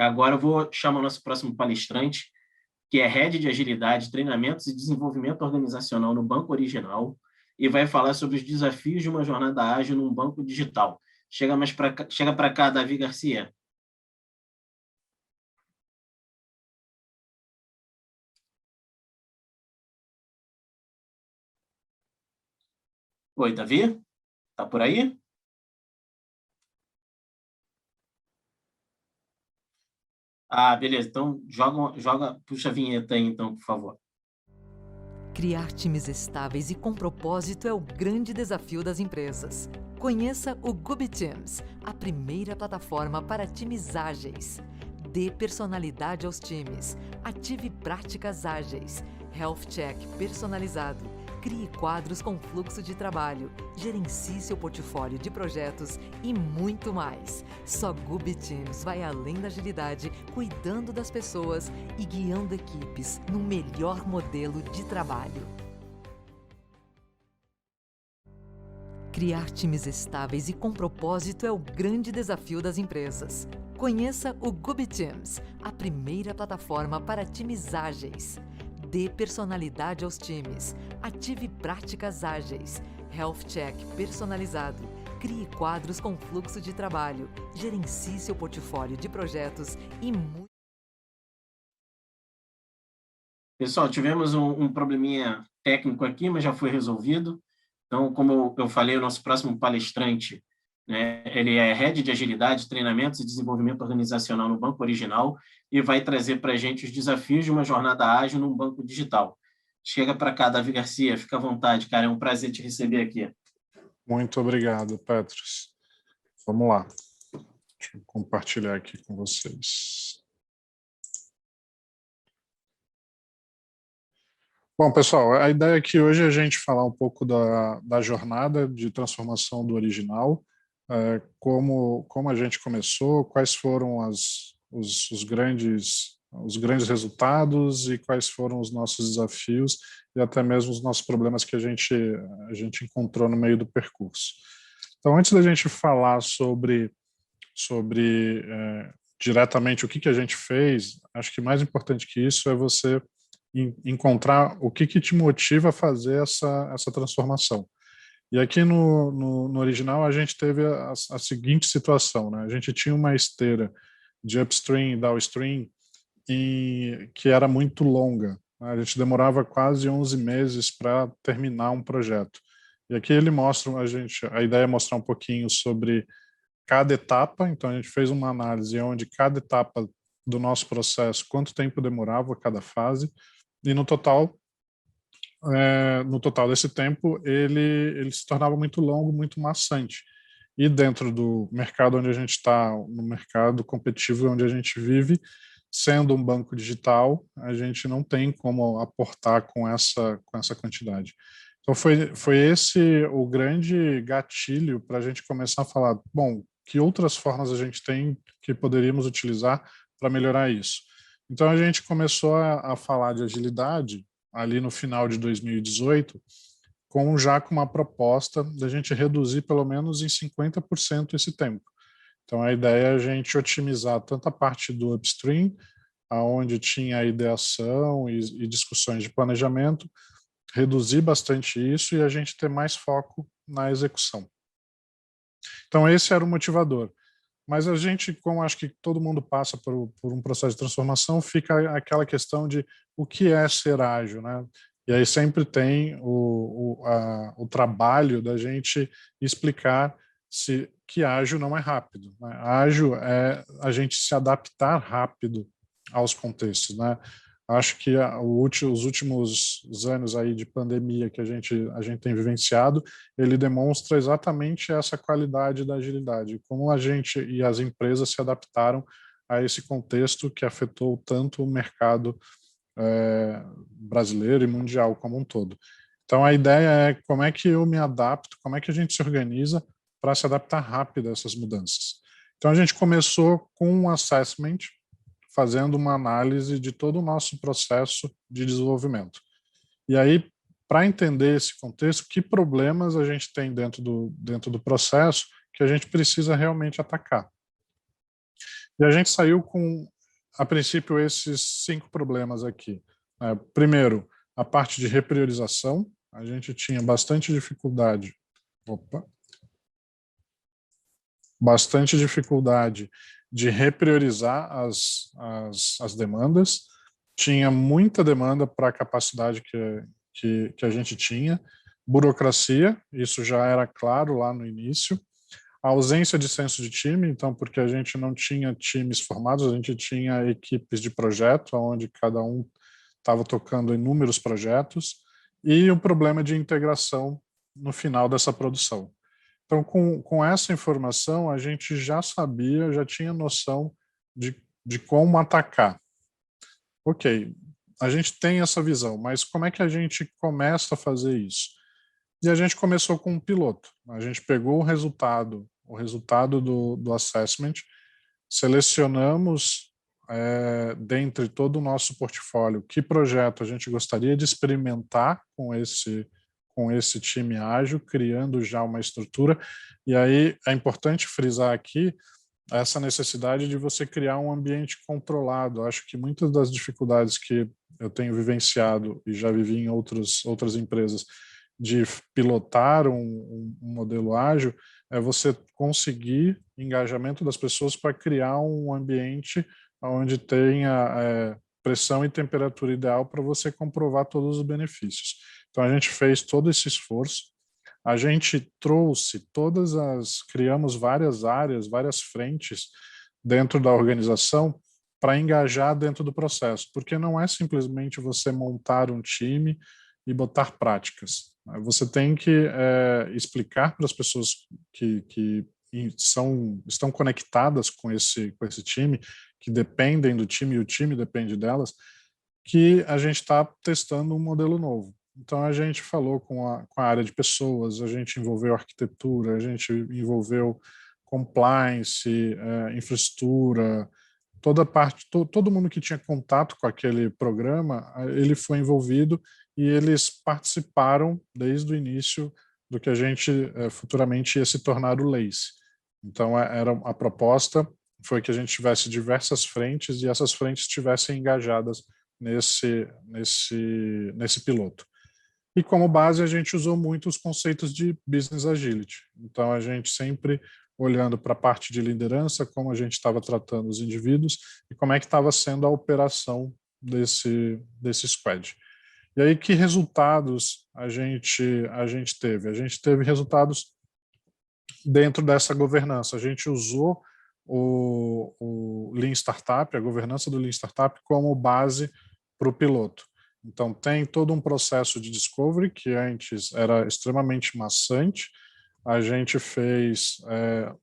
Agora eu vou chamar o nosso próximo palestrante, que é Head de Agilidade, Treinamentos e Desenvolvimento Organizacional no Banco Original, e vai falar sobre os desafios de uma jornada ágil num banco digital. Chega para cá, Davi Garcia. Oi, Davi? Tá por aí? Ah, beleza. Então, puxa a vinheta aí, então, por favor. Criar times estáveis e com propósito é o grande desafio das empresas. Conheça o GubiTeams, a primeira plataforma para times ágeis. Dê personalidade aos times, ative práticas ágeis, health check personalizado, crie quadros com fluxo de trabalho, gerencie seu portfólio de projetos e muito mais. Só GubiTeams vai além da agilidade, cuidando das pessoas e guiando equipes no melhor modelo de trabalho. Criar times estáveis e com propósito é o grande desafio das empresas. Conheça o GubiTeams, a primeira plataforma para times ágeis. Dê personalidade aos times, ative práticas ágeis, health check personalizado, crie quadros com fluxo de trabalho, gerencie seu portfólio de projetos e muito. Pessoal, tivemos um probleminha técnico aqui, mas já foi resolvido. Então, como eu falei, o nosso próximo palestrante, né, ele é Head de Agilidade, Treinamentos e Desenvolvimento Organizacional no Banco Original e vai trazer para a gente os desafios de uma jornada ágil num banco digital. Chega para cá, Davi Garcia, fica à vontade, cara, é um prazer te receber aqui. Muito obrigado, Petros. Vamos lá. Deixa eu compartilhar aqui com vocês. Bom, pessoal, a ideia aqui hoje é a gente falar um pouco da jornada de transformação do original, como a gente começou, quais foram os grandes resultados e quais foram os nossos desafios e até mesmo os nossos problemas que a gente encontrou no meio do percurso. Então, antes da gente falar sobre diretamente o que a gente fez, acho que mais importante que isso é você encontrar o que te motiva a fazer essa transformação. E aqui no original a gente teve a seguinte situação, né? A gente tinha uma esteira de upstream e downstream que era muito longa, né? A gente demorava quase 11 meses para terminar um projeto. E aqui ele mostra, a ideia é mostrar um pouquinho sobre cada etapa, então a gente fez uma análise onde cada etapa do nosso processo, quanto tempo demorava cada fase, e no total desse tempo ele se tornava muito longo, muito maçante. E dentro do mercado onde a gente está, no mercado competitivo onde a gente vive, sendo um banco digital, a gente não tem como aportar com essa quantidade. Então foi esse o grande gatilho para a gente começar a falar, bom, que outras formas a gente tem que poderíamos utilizar para melhorar isso? Então a gente começou a falar de agilidade ali no final de 2018, já com uma proposta da gente reduzir pelo menos em 50% esse tempo. Então a ideia é a gente otimizar tanto a parte do upstream, aonde tinha a ideação e discussões de planejamento, reduzir bastante isso e a gente ter mais foco na execução. Então esse era o motivador. Mas a gente, como acho que todo mundo passa por um processo de transformação, fica aquela questão de o que é ser ágil, né? E aí sempre tem o trabalho da gente explicar que ágil não é rápido, né? Ágil é a gente se adaptar rápido aos contextos, né? Acho que os últimos anos aí de pandemia que a gente tem vivenciado, ele demonstra exatamente essa qualidade da agilidade, como a gente e as empresas se adaptaram a esse contexto que afetou tanto o mercado brasileiro e mundial como um todo. Então a ideia é como é que eu me adapto, como é que a gente se organiza para se adaptar rápido a essas mudanças. Então a gente começou com um assessment, fazendo uma análise de todo o nosso processo de desenvolvimento. E aí, para entender esse contexto, que problemas a gente tem dentro do processo que a gente precisa realmente atacar. E a gente saiu com, a princípio, esses 5 problemas aqui. Primeiro, a parte de repriorização. A gente tinha bastante dificuldade. Bastante dificuldade de repriorizar as demandas. Tinha muita demanda para a capacidade que a gente tinha. Burocracia, isso já era claro lá no início. A ausência de senso de time, então, porque a gente não tinha times formados, a gente tinha equipes de projeto, onde cada um estava tocando inúmeros projetos, e o problema de integração no final dessa produção. Então, com essa informação, a gente já sabia, já tinha noção de como atacar. Ok, a gente tem essa visão, mas como é que a gente começa a fazer isso? E a gente começou com um piloto. A gente pegou o resultado do assessment, selecionamos dentre todo o nosso portfólio que projeto a gente gostaria de experimentar com esse time ágil, criando já uma estrutura. E aí é importante frisar aqui essa necessidade de você criar um ambiente controlado. Acho que muitas das dificuldades que eu tenho vivenciado e já vivi em outras empresas de pilotar um modelo ágil é você conseguir engajamento das pessoas para criar um ambiente onde tenha pressão e temperatura ideal para você comprovar todos os benefícios. Então a gente fez todo esse esforço, a gente criamos várias áreas, várias frentes dentro da organização para engajar dentro do processo, porque não é simplesmente você montar um time e botar práticas. Você tem que explicar para as pessoas que estão conectadas com esse time, que dependem do time e o time depende delas, que a gente está testando um modelo novo. Então, a gente falou com a área de pessoas, a gente envolveu arquitetura, a gente envolveu compliance, infraestrutura, toda parte, todo mundo que tinha contato com aquele programa, ele foi envolvido e eles participaram desde o início do que a gente futuramente ia se tornar o LACE. Então, a proposta foi que a gente tivesse diversas frentes e essas frentes estivessem engajadas nesse piloto. E como base a gente usou muito os conceitos de Business Agility. Então a gente sempre olhando para a parte de liderança, como a gente estava tratando os indivíduos e como é que estava sendo a operação desse squad. E aí que resultados a gente teve? A gente teve resultados dentro dessa governança. A gente usou o Lean Startup, a governança do Lean Startup como base para o piloto. Então, tem todo um processo de discovery, que antes era extremamente maçante. A gente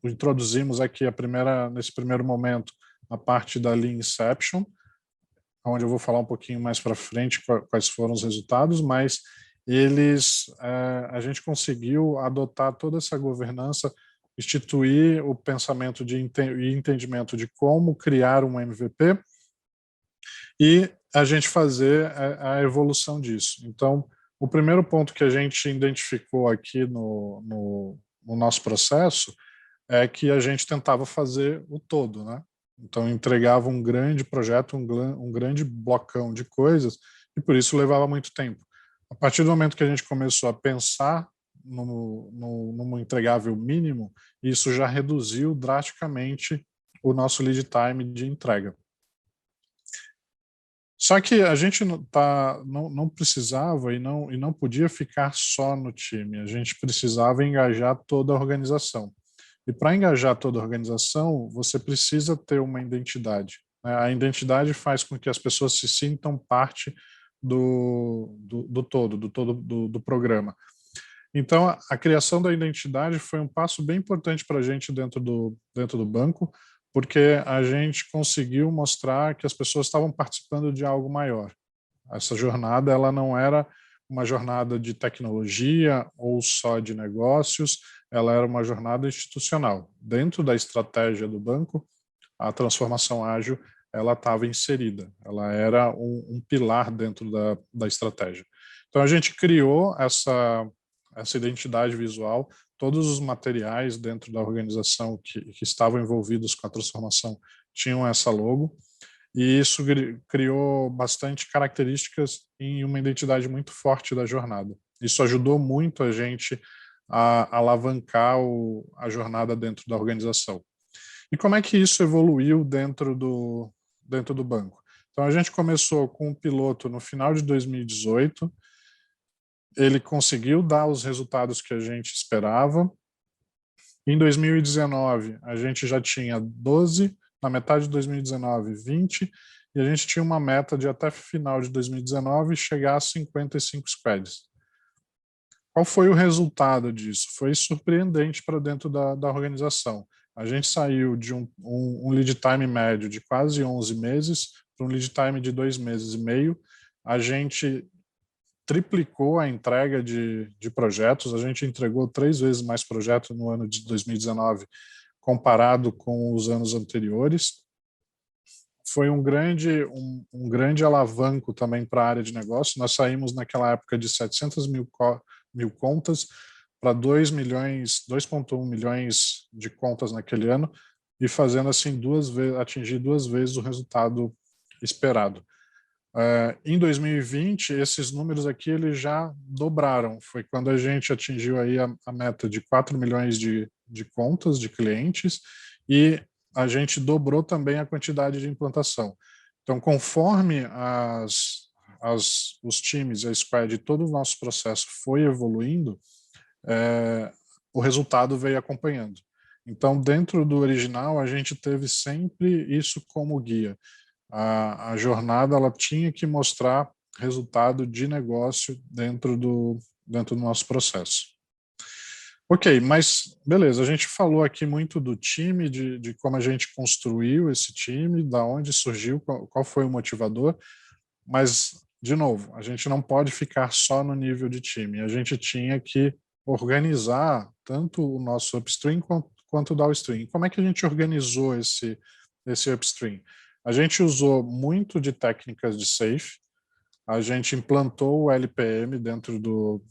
introduzimos aqui nesse primeiro momento, a parte da Lean Inception, onde eu vou falar um pouquinho mais para frente quais foram os resultados, mas a gente conseguiu adotar toda essa governança, instituir o pensamento e entendimento de como criar um MVP, e a gente fazer a evolução disso. Então, o primeiro ponto que a gente identificou aqui no nosso processo é que a gente tentava fazer o todo, né? Então, entregava um grande projeto, um grande blocão de coisas, e por isso levava muito tempo. A partir do momento que a gente começou a pensar num entregável mínimo, isso já reduziu drasticamente o nosso lead time de entrega. Só que a gente não precisava e não podia ficar só no time, a gente precisava engajar toda a organização. E para engajar toda a organização, você precisa ter uma identidade. A identidade faz com que as pessoas se sintam parte do todo do programa. Então, a criação da identidade foi um passo bem importante para a gente dentro do banco, porque a gente conseguiu mostrar que as pessoas estavam participando de algo maior. Essa jornada ela não era uma jornada de tecnologia ou só de negócios, ela era uma jornada institucional. Dentro da estratégia do banco, a transformação ágil ela estava inserida, ela era um pilar dentro da estratégia. Então a gente criou essa identidade visual todos os materiais dentro da organização que estavam envolvidos com a transformação tinham essa logo, e isso criou bastante características em uma identidade muito forte da jornada. Isso ajudou muito a gente a alavancar a jornada dentro da organização. E como é que isso evoluiu dentro do banco? Então, a gente começou com um piloto no final de 2018, ele conseguiu dar os resultados que a gente esperava. Em 2019, a gente já tinha 12, na metade de 2019, 20, e a gente tinha uma meta de até final de 2019 chegar a 55 squads. Qual foi o resultado disso? Foi surpreendente para dentro da organização. A gente saiu de um lead time médio de quase 11 meses para um lead time de 2 meses e meio. A gente triplicou a entrega de projetos, a gente entregou 3 vezes mais projetos no ano de 2019 comparado com os anos anteriores. Foi um grande alavanco também para a área de negócio. Nós saímos naquela época de 700 mil contas para 2,1 milhões de contas naquele ano, e fazendo assim atingir 2 vezes o resultado esperado. Em 2020, esses números aqui eles já dobraram. Foi quando a gente atingiu aí a meta de 4 milhões de contas de clientes, e a gente dobrou também a quantidade de implantação. Então, conforme os times, a squad, todo o nosso processo foi evoluindo, o resultado veio acompanhando. Então, dentro do original, a gente teve sempre isso como guia. A jornada ela tinha que mostrar resultado de negócio dentro do nosso processo. Ok, mas beleza, a gente falou aqui muito do time, de como a gente construiu esse time, da onde surgiu, qual foi o motivador, mas, de novo, a gente não pode ficar só no nível de time, a gente tinha que organizar tanto o nosso upstream quanto o downstream. Como é que a gente organizou esse upstream? A gente usou muito de técnicas de SAFe, a gente implantou o LPM dentro do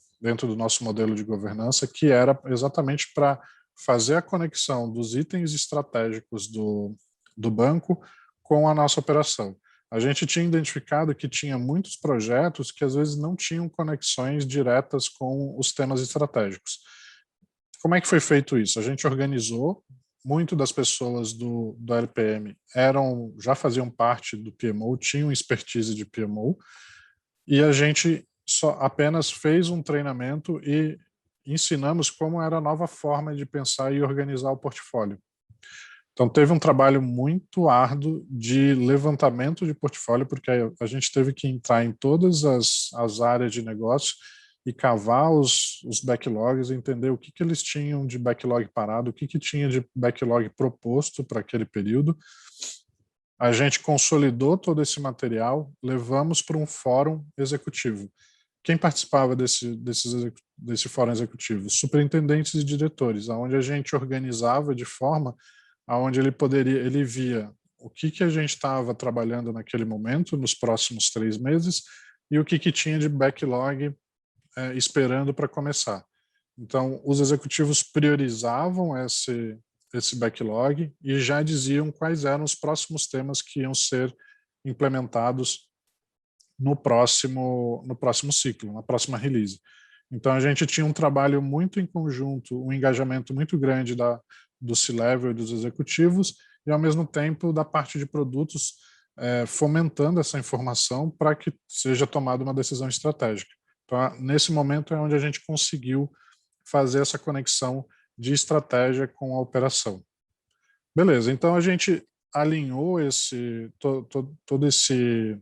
nosso modelo de governança, que era exatamente para fazer a conexão dos itens estratégicos do banco com a nossa operação. A gente tinha identificado que tinha muitos projetos que às vezes não tinham conexões diretas com os temas estratégicos. Como é que foi feito isso? A gente organizou. Muito das pessoas do LPM já faziam parte do PMO, tinham expertise de PMO, e a gente apenas fez um treinamento e ensinamos como era a nova forma de pensar e organizar o portfólio. Então, teve um trabalho muito árduo de levantamento de portfólio, porque a gente teve que entrar em todas as áreas de negócio e cavar os backlogs, entender o que eles tinham de backlog parado, o que tinha de backlog proposto para aquele período. A gente consolidou todo esse material, levamos para um fórum executivo. Quem participava desse fórum executivo? Superintendentes e diretores, onde a gente organizava de forma onde ele via o que a gente estava trabalhando naquele momento, nos próximos 3 meses, e o que tinha de backlog esperando para começar. Então, os executivos priorizavam esse backlog e já diziam quais eram os próximos temas que iam ser implementados no próximo ciclo, na próxima release. Então, a gente tinha um trabalho muito em conjunto, um engajamento muito grande do C-Level e dos executivos, e, ao mesmo tempo, da parte de produtos, fomentando essa informação para que seja tomada uma decisão estratégica. Então, nesse momento é onde a gente conseguiu fazer essa conexão de estratégia com a operação. Beleza, então a gente alinhou todo esse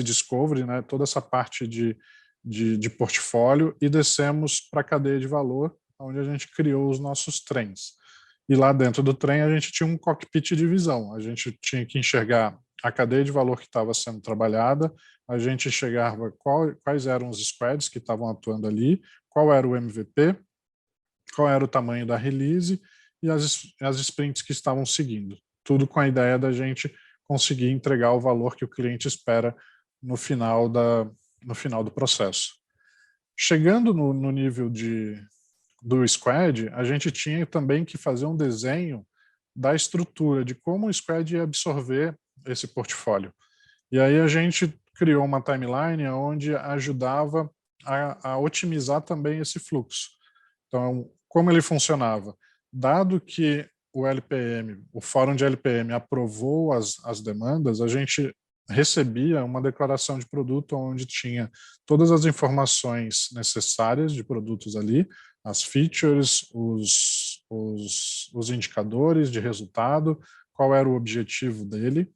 discovery, né, toda essa parte de portfólio, e descemos para a cadeia de valor, onde a gente criou os nossos trens. E lá dentro do trem a gente tinha um cockpit de visão, a gente tinha que enxergar a cadeia de valor que estava sendo trabalhada, a gente enxergava quais eram os squads que estavam atuando ali, qual era o MVP, qual era o tamanho da release e as sprints que estavam seguindo. Tudo com a ideia da gente conseguir entregar o valor que o cliente espera no final do processo. Chegando no nível de do Squad, a gente tinha também que fazer um desenho da estrutura, de como o Squad ia absorver esse portfólio. E aí a gente criou uma timeline onde ajudava a otimizar também esse fluxo. Então, como ele funcionava? Dado que o LPM, o Fórum de LPM, aprovou as demandas, a gente recebia uma declaração de produto onde tinha todas as informações necessárias de produtos ali, as features, os indicadores de resultado, qual era o objetivo dele.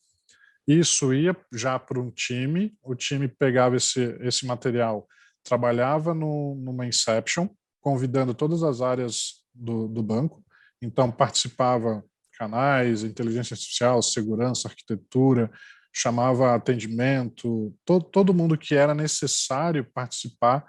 Isso ia já para um time, o time pegava esse material, trabalhava numa Inception, convidando todas as áreas do banco, então participava canais, inteligência artificial, segurança, arquitetura, chamava atendimento, todo mundo que era necessário participar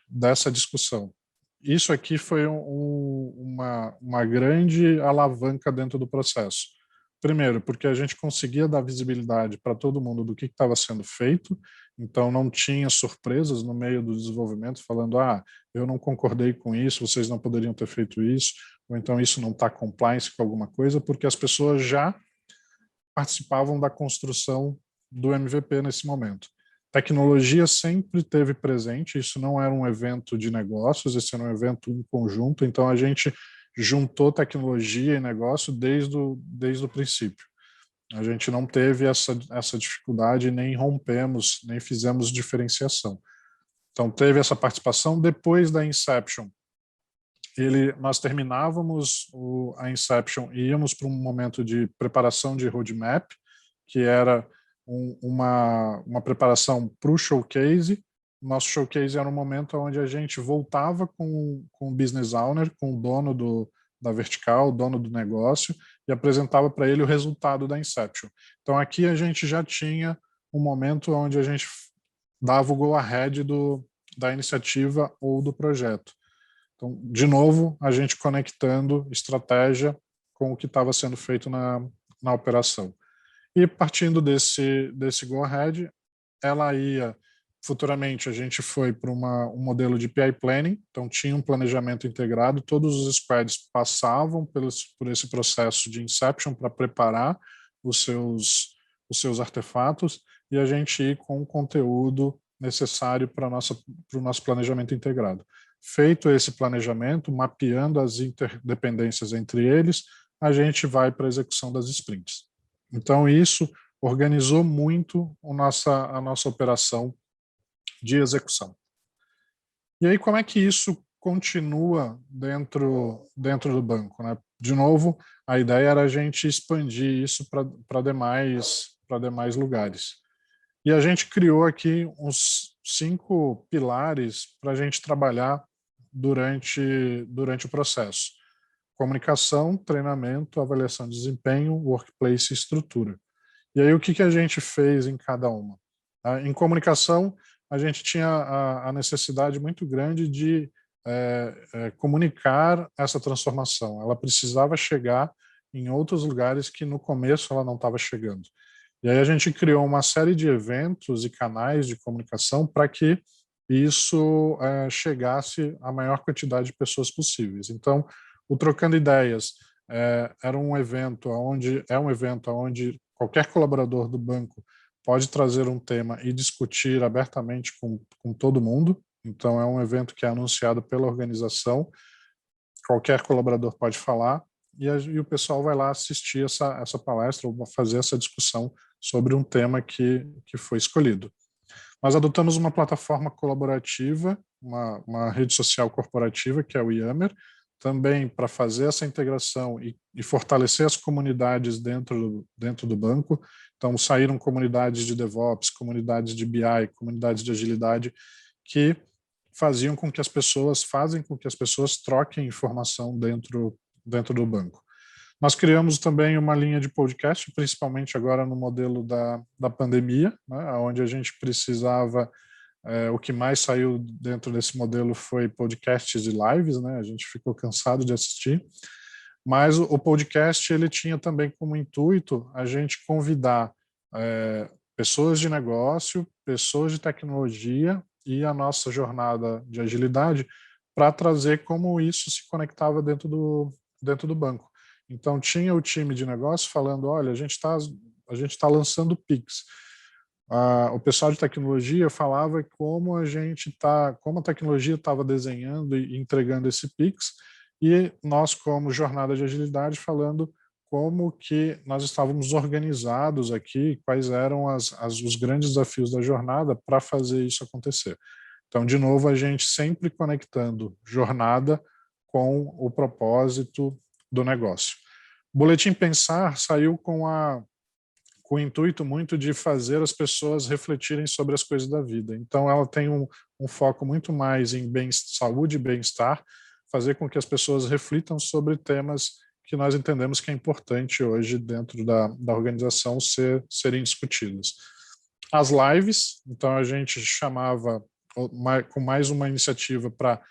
dessa discussão. Isso aqui foi uma grande alavanca dentro do processo. Primeiro, porque a gente conseguia dar visibilidade para todo mundo do que estava sendo feito, então não tinha surpresas no meio do desenvolvimento falando, eu não concordei com isso, vocês não poderiam ter feito isso, ou então isso não está compliance com alguma coisa, porque as pessoas já participavam da construção do MVP nesse momento. Tecnologia sempre teve presente, isso não era um evento de negócios, esse era um evento em conjunto, então a gente juntou tecnologia e negócio desde o princípio. A gente não teve essa dificuldade, nem rompemos, nem fizemos diferenciação. Então teve essa participação depois da Inception. Nós terminávamos a Inception e íamos para um momento de preparação de roadmap, que era uma preparação para o showcase. Nosso showcase era um momento onde a gente voltava com o business owner, com o dono da vertical, o dono do negócio, e apresentava para ele o resultado da Inception. Então aqui a gente já tinha um momento onde a gente dava o go-ahead da iniciativa ou do projeto. Então, de novo, a gente conectando estratégia com o que estava sendo feito na operação. E partindo desse go-ahead, futuramente a gente foi para um modelo de PI Planning, então tinha um planejamento integrado, todos os squads passavam por esse processo de Inception para preparar os seus artefatos e a gente ir com o conteúdo necessário para o nosso planejamento integrado. Feito esse planejamento, mapeando as interdependências entre eles, a gente vai para a execução das sprints. Então, isso organizou muito a nossa operação de execução. E aí, como é que isso continua dentro do banco, né? De novo, a ideia era a gente expandir isso para demais lugares. E a gente criou aqui uns 5 pilares para a gente trabalhar durante o processo: comunicação, treinamento, avaliação de desempenho, workplace e estrutura. E aí o que a gente fez em cada uma? Em comunicação, a gente tinha a necessidade muito grande de comunicar essa transformação. Ela precisava chegar em outros lugares que no começo ela não estava chegando. E aí a gente criou uma série de eventos e canais de comunicação para que isso chegasse à maior quantidade de pessoas possíveis. Então, o Trocando Ideias é um evento onde qualquer colaborador do banco pode trazer um tema e discutir abertamente com todo mundo. Então, é um evento que é anunciado pela organização, qualquer colaborador pode falar, e o pessoal vai lá assistir essa palestra ou fazer essa discussão sobre um tema que foi escolhido. Nós adotamos uma plataforma colaborativa, uma rede social corporativa, que é o Yammer, também para fazer essa integração e fortalecer as comunidades dentro do banco. Então, saíram comunidades de DevOps, comunidades de BI, comunidades de agilidade, que fazem com que as pessoas troquem informação dentro do banco. Nós criamos também uma linha de podcast, principalmente agora no modelo da pandemia, né, onde a gente precisava, o que mais saiu dentro desse modelo foi podcasts e lives, né, a gente ficou cansado de assistir, mas o podcast ele tinha também como intuito a gente convidar pessoas de negócio, pessoas de tecnologia e a nossa jornada de agilidade para trazer como isso se conectava dentro do banco. Então, tinha o time de negócio falando, olha, a gente tá lançando Pix. O pessoal de tecnologia falava como a tecnologia estava desenhando e entregando esse Pix, e nós, como jornada de agilidade, falando como que nós estávamos organizados aqui, quais eram os grandes desafios da jornada para fazer isso acontecer. Então, de novo, a gente sempre conectando jornada com o propósito do negócio. O Boletim Pensar saiu com o intuito muito de fazer as pessoas refletirem sobre as coisas da vida. Então, ela tem um foco muito mais em saúde e bem-estar, fazer com que as pessoas reflitam sobre temas que nós entendemos que é importante hoje dentro da organização serem discutidos. As lives, então a gente chamava com mais uma iniciativa para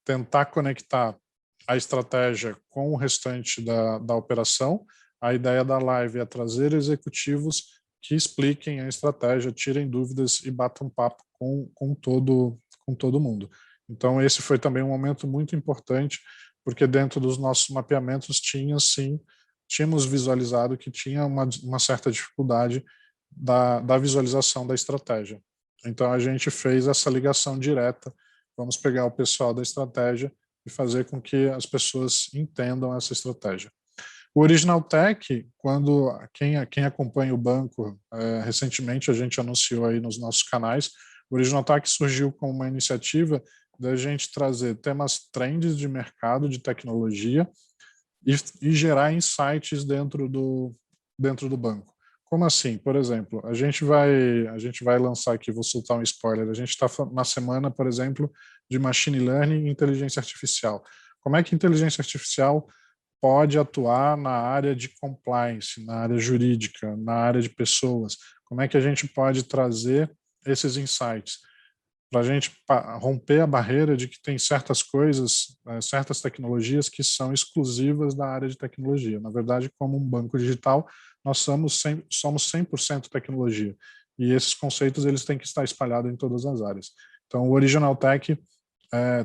tentar conectar a estratégia com o restante da operação. A ideia da live é trazer executivos que expliquem a estratégia, tirem dúvidas e batam papo com todo mundo. Então, esse foi também um momento muito importante, porque dentro dos nossos mapeamentos tínhamos visualizado que tinha uma certa dificuldade da visualização da estratégia. Então, a gente fez essa ligação direta, vamos pegar o pessoal da estratégia e fazer com que as pessoas entendam essa estratégia. O Original Tech, quem acompanha o banco, recentemente a gente anunciou aí nos nossos canais, o Original Tech surgiu com uma iniciativa da gente trazer temas trends de mercado, de tecnologia e gerar insights dentro do banco. Como assim? Por exemplo, a gente vai lançar aqui, vou soltar um spoiler, a gente está na semana, por exemplo, de Machine Learning e Inteligência Artificial. Como é que a inteligência artificial pode atuar na área de compliance, na área jurídica, na área de pessoas? Como é que a gente pode trazer esses insights para a gente romper a barreira de que tem certas coisas, certas tecnologias que são exclusivas da área de tecnologia. Na verdade, como um banco digital, nós somos 100% tecnologia. E esses conceitos eles têm que estar espalhados em todas as áreas. Então, o Original Tech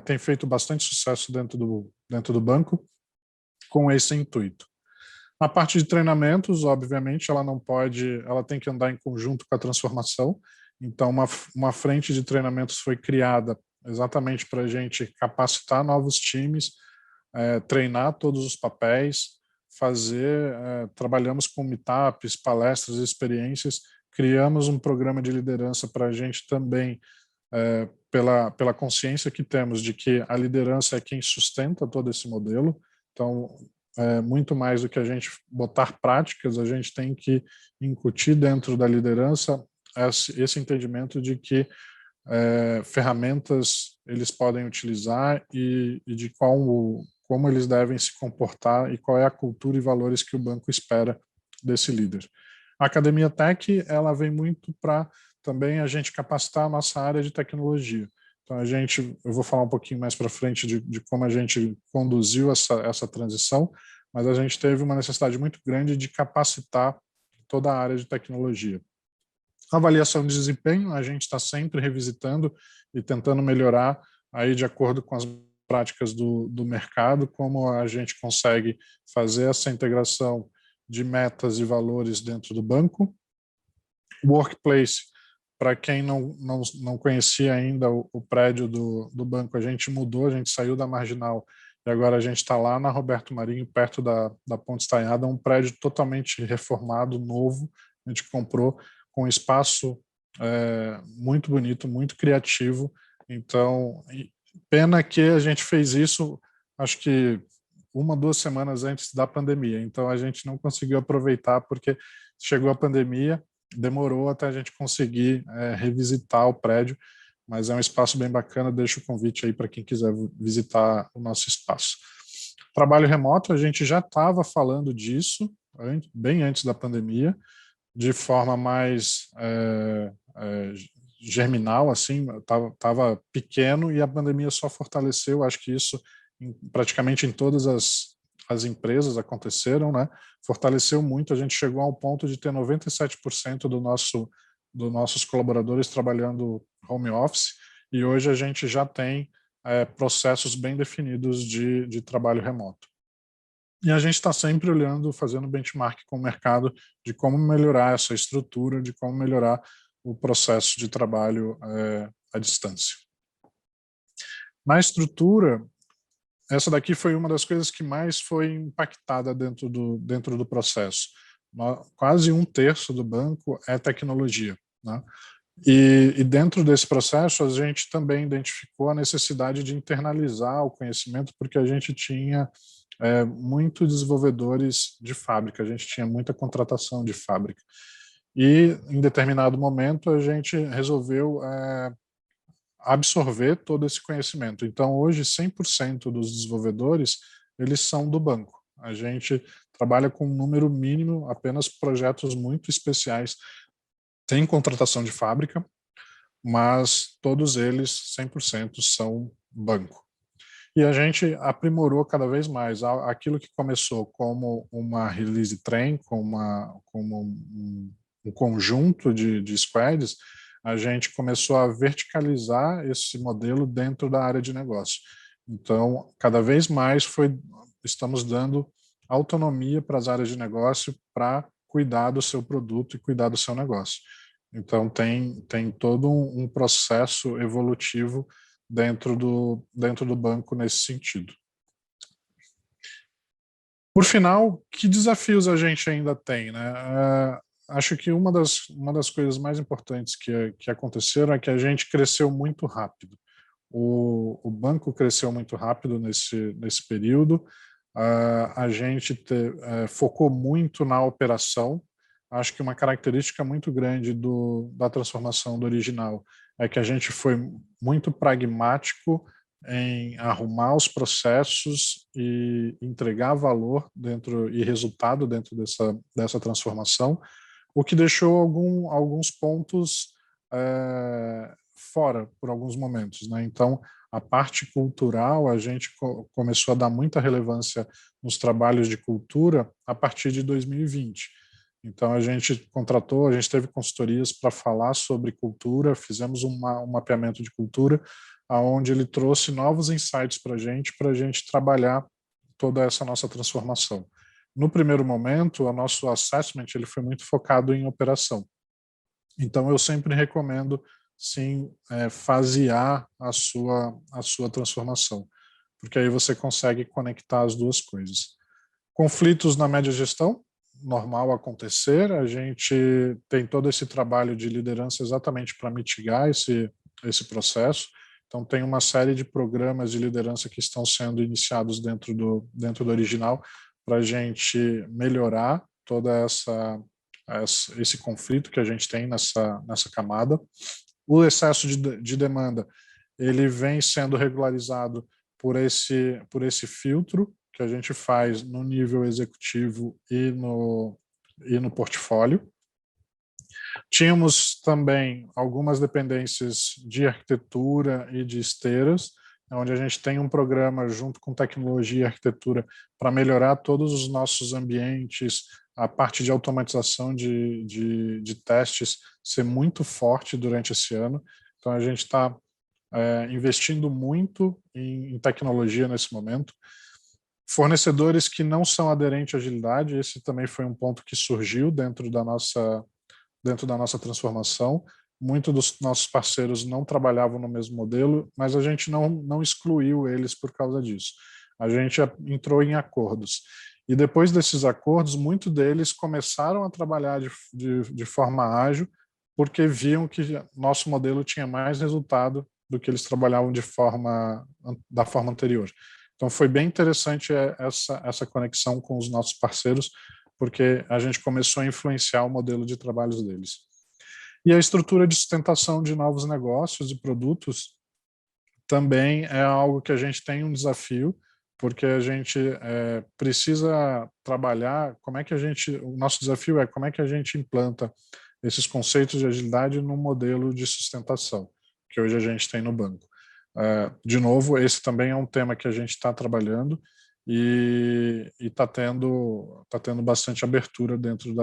tem feito bastante sucesso dentro do banco com esse intuito. A parte de treinamentos, obviamente, ela tem que andar em conjunto com a transformação. Então, uma frente de treinamentos foi criada exatamente para a gente capacitar novos times, treinar todos os papéis, trabalhamos com meetups, palestras, experiências, criamos um programa de liderança para a gente também, pela consciência que temos de que a liderança é quem sustenta todo esse modelo. Então, muito mais do que a gente botar práticas, a gente tem que incutir dentro da liderança esse entendimento de que ferramentas eles podem utilizar e de como eles devem se comportar e qual é a cultura e valores que o banco espera desse líder. A Academia Tech, ela vem muito para também a gente capacitar a nossa área de tecnologia. Então, eu vou falar um pouquinho mais para frente de como a gente conduziu essa transição, mas a gente teve uma necessidade muito grande de capacitar toda a área de tecnologia. Avaliação de desempenho, a gente está sempre revisitando e tentando melhorar aí de acordo com as práticas do mercado, como a gente consegue fazer essa integração de metas e valores dentro do banco. Workplace, para quem não conhecia ainda o prédio do banco, a gente mudou, a gente saiu da Marginal e agora a gente está lá na Roberto Marinho, perto da Ponte Estaiada, um prédio totalmente reformado, novo, a gente comprou com um espaço muito bonito, muito criativo. Então, pena que a gente fez isso, acho que 1-2 semanas antes da pandemia, então a gente não conseguiu aproveitar porque chegou a pandemia, demorou até a gente conseguir revisitar o prédio, mas é um espaço bem bacana, deixo o convite aí para quem quiser visitar o nosso espaço. Trabalho remoto, a gente já estava falando disso bem antes da pandemia, de forma mais germinal, assim, estava pequeno e a pandemia só fortaleceu, acho que isso praticamente em todas as empresas aconteceram, né? Fortaleceu muito, a gente chegou ao ponto de ter 97% dos nossos colaboradores trabalhando home office e hoje a gente já tem processos bem definidos de trabalho remoto. E a gente está sempre olhando, fazendo benchmark com o mercado de como melhorar essa estrutura, de como melhorar o processo de trabalho à distância. Na estrutura, essa daqui foi uma das coisas que mais foi impactada dentro do processo. Quase 1/3 do banco é tecnologia, né? E dentro desse processo, a gente também identificou a necessidade de internalizar o conhecimento, porque a gente tinha muitos desenvolvedores de fábrica, a gente tinha muita contratação de fábrica. E, em determinado momento, a gente resolveu absorver todo esse conhecimento. Então, hoje, 100% dos desenvolvedores, eles são do banco. A gente trabalha com um número mínimo, apenas projetos muito especiais. Tem contratação de fábrica, mas todos eles, 100%, são banco. E a gente aprimorou cada vez mais. Aquilo que começou como uma release train, como um conjunto de squads, a gente começou a verticalizar esse modelo dentro da área de negócio. Então, cada vez mais estamos dando autonomia para as áreas de negócio para cuidar do seu produto e cuidar do seu negócio. Então, tem todo um processo evolutivo dentro do banco nesse sentido. Por final, que desafios a gente ainda tem, né? Acho que uma das coisas mais importantes que aconteceram é que a gente cresceu muito rápido. O banco cresceu muito rápido nesse período. A gente focou muito na operação. Acho que uma característica muito grande da transformação do original é que a gente foi muito pragmático em arrumar os processos e entregar valor e resultado dentro dessa transformação, o que deixou alguns pontos fora por alguns momentos, né? Então, a parte cultural, a gente começou a dar muita relevância nos trabalhos de cultura a partir de 2020. Então, a gente teve consultorias para falar sobre cultura, fizemos um mapeamento de cultura, onde ele trouxe novos insights para a gente trabalhar toda essa nossa transformação. No primeiro momento, o nosso assessment ele foi muito focado em operação. Então, eu sempre recomendo, sim, fasear a sua transformação, porque aí você consegue conectar as duas coisas. Conflitos na média gestão, normal acontecer, a gente tem todo esse trabalho de liderança exatamente para mitigar esse processo. Então, tem uma série de programas de liderança que estão sendo iniciados dentro do original para a gente melhorar toda esse conflito que a gente tem nessa camada. O excesso de demanda, ele vem sendo regularizado por esse filtro que a gente faz no nível executivo e no portfólio. Tínhamos também algumas dependências de arquitetura e de esteiras, onde a gente tem um programa junto com tecnologia e arquitetura para melhorar todos os nossos ambientes, a parte de automatização de testes ser muito forte durante esse ano. Então, a gente está investindo muito em tecnologia nesse momento. Fornecedores que não são aderentes à agilidade, esse também foi um ponto que surgiu dentro da nossa transformação. Muitos dos nossos parceiros não trabalhavam no mesmo modelo, mas a gente não excluiu eles por causa disso. A gente entrou em acordos. E depois desses acordos, muitos deles começaram a trabalhar de forma ágil, porque viam que nosso modelo tinha mais resultado do que eles trabalhavam da forma anterior. Então, foi bem interessante essa conexão com os nossos parceiros, porque a gente começou a influenciar o modelo de trabalhos deles. E a estrutura de sustentação de novos negócios e produtos também é algo que a gente tem um desafio, porque a gente precisa trabalhar o nosso desafio é como é que a gente implanta esses conceitos de agilidade no modelo de sustentação, que hoje a gente tem no banco. De novo, esse também é um tema que a gente está trabalhando e está tendo bastante abertura dentro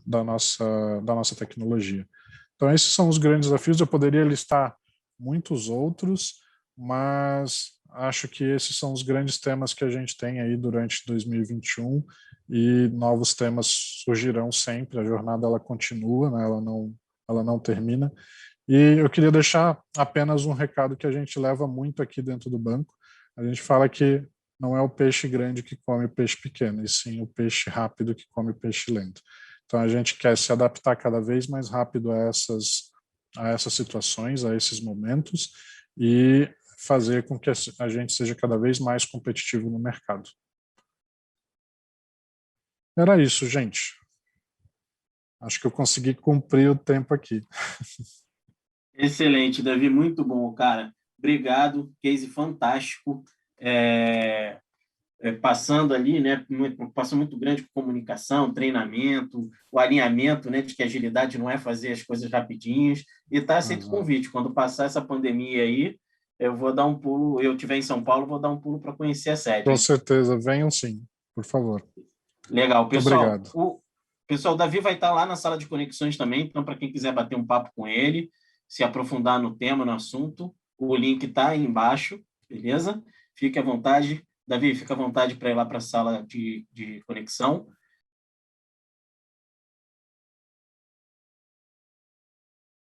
da nossa tecnologia. Então, esses são os grandes desafios. Eu poderia listar muitos outros, mas acho que esses são os grandes temas que a gente tem aí durante 2021 e novos temas surgirão sempre. A jornada ela continua, né? Ela não termina. E eu queria deixar apenas um recado que a gente leva muito aqui dentro do banco. A gente fala que não é o peixe grande que come peixe pequeno, e sim o peixe rápido que come peixe lento. Então a gente quer se adaptar cada vez mais rápido a essas situações, a esses momentos, e fazer com que a gente seja cada vez mais competitivo no mercado. Era isso, gente. Acho que eu consegui cumprir o tempo aqui. Excelente, Davi, muito bom, cara. Obrigado, case fantástico. Passando ali, né, uma preocupação muito grande com comunicação, treinamento, o alinhamento, né, de que a agilidade não é fazer as coisas rapidinhas. E está aceito o convite. Quando passar essa pandemia aí, eu vou dar um pulo. Eu estiver em São Paulo, vou dar um pulo para conhecer a sede. Com certeza, venham sim, por favor. Legal, pessoal. Obrigado. O Davi vai estar lá na sala de conexões também, então, para quem quiser bater um papo com ele, se aprofundar no tema, no assunto, o link está aí embaixo, beleza? Fique à vontade. Davi, fica à vontade para ir lá para a sala de conexão.